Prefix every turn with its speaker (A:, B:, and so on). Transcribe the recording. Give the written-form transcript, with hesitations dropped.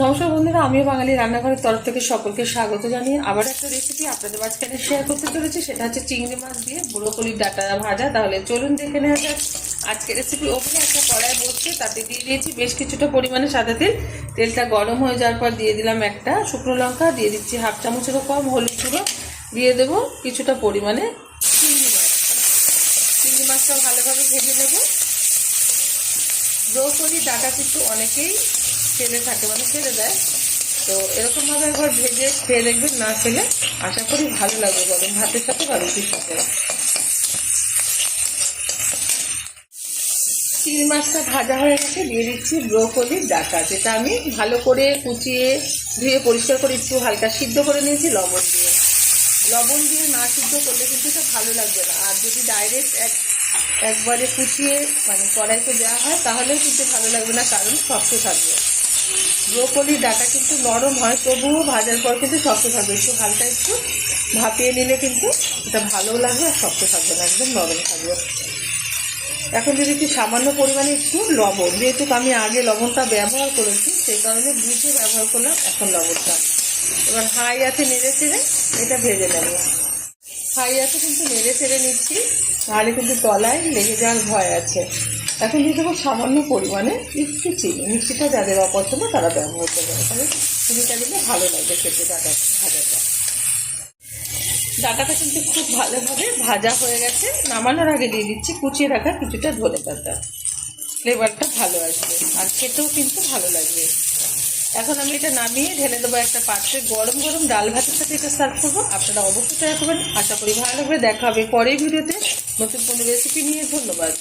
A: নমস্কার বন্ধুরা, আমিও বাঙালি রান্নাঘরের তরফ থেকে সকলকে স্বাগত জানিয়ে আবার একটা রেসিপি আপনাদের মাঝখানে শেয়ার করতে চলেছি। সেটা হচ্ছে চিংড়ি মাছ দিয়ে ব্রোকলির ডাঁটা ভাজা। তাহলে চলুন দেখে নেওয়া যাক আজকের রেসিপি। ওপরে একটা কড়াই বসছে, তাতে দিয়ে দিয়েছি বেশ কিছুটা পরিমাণে সাদা তেল। তেলটা গরম হয়ে যাওয়ার পর দিয়ে দিলাম একটা শুকনো লঙ্কা, দিয়ে দিচ্ছি হাফ চামচেরও কম হলুদ গুঁড়ো, দিয়ে দেবো কিছুটা পরিমাণে চিংড়ি মাছ। চিংড়ি মাছটা ভালোভাবে ভেজে নেব। ব্রোকলি ডাঁটা কিন্তু অনেকেই ফেলে থাকে, মানে ফেলে দেয়, তো এরকমভাবে একবার ভেজে খেয়ে দেখবেন, না খেলে আশা করি ভালো লাগবে গরম ভাতের সাথে বা রুটির সাথে। চিংড়ি মাছটা ভাজা হয়ে গেছে, দিয়ে দিচ্ছি ব্রোকলির ডাঁটা, যেটা আমি ভালো করে কুচিয়ে ধুয়ে পরিষ্কার করে একটু হালকা সিদ্ধ করে নিয়েছি লবণ দিয়ে। লবণ দিয়ে না সিদ্ধ করলে কিন্তু এটা ভালো লাগবে না, আর যদি ডাইরেক্ট একবারে কুচিয়ে মানে কড়াইতে দেওয়া হয় তাহলে কিন্তু ভালো লাগবে না, কারণ শক্ত থাকবে। ব্রোকলির ডাঁটা কিন্তু নরম হয়, তবুও ভাজার পর কিন্তু শক্ত থাকবে। একটু হালকা একটু ভাপিয়ে নিলে কিন্তু এটা ভালোও লাগবে আর শক্ত থাকবে না, একদম নরম থাকবে। এখন যদি একটু সামান্য পরিমাণে একটু লবণ, যেহেতু আমি আগে লবণটা ব্যবহার করেছি সেই কারণে বুঝে ব্যবহার করলাম এখন লবণটা। এবার হাই আছে নেড়ে চেড়ে এটা ভেজে নেব। হাই আছে কিন্তু নেড়ে চেড়ে নিচ্ছি, নাহলে কিন্তু তলায় লেগে যাওয়ার ভয় আছে। এখন দিয়ে দেবো সামান্য পরিমাণে একটু চিনি। মিষ্টিটা যাদের অপছন্দ তারা ব্যবহার করবে, তাহলে চিনিটা দিলে ভালো লাগবে খেতে ডাঁটা ভাজাটা। ডাঁটাটা কিন্তু খুব ভালোভাবে ভাজা হয়ে গেছে। নামানোর আগে দিয়ে দিচ্ছি কুচিয়ে রাখা কিছুটা ধনেপাতা, ফ্লেভারটা ভালো আসবে আর খেতেও কিন্তু ভালো লাগবে। এখন আমি এটা নামিয়ে ঢেলে দেবো একটা পাত্রে। গরম গরম ডাল ভাতের সাথে এটা সার্ভ করবো। আপনারা অবশ্যই ট্রাই করবেন, আশা করি ভালো লাগবে। দেখা হবে পরের ভিডিওতে নতুন কোনো রেসিপি নিয়ে। ধন্যবাদ।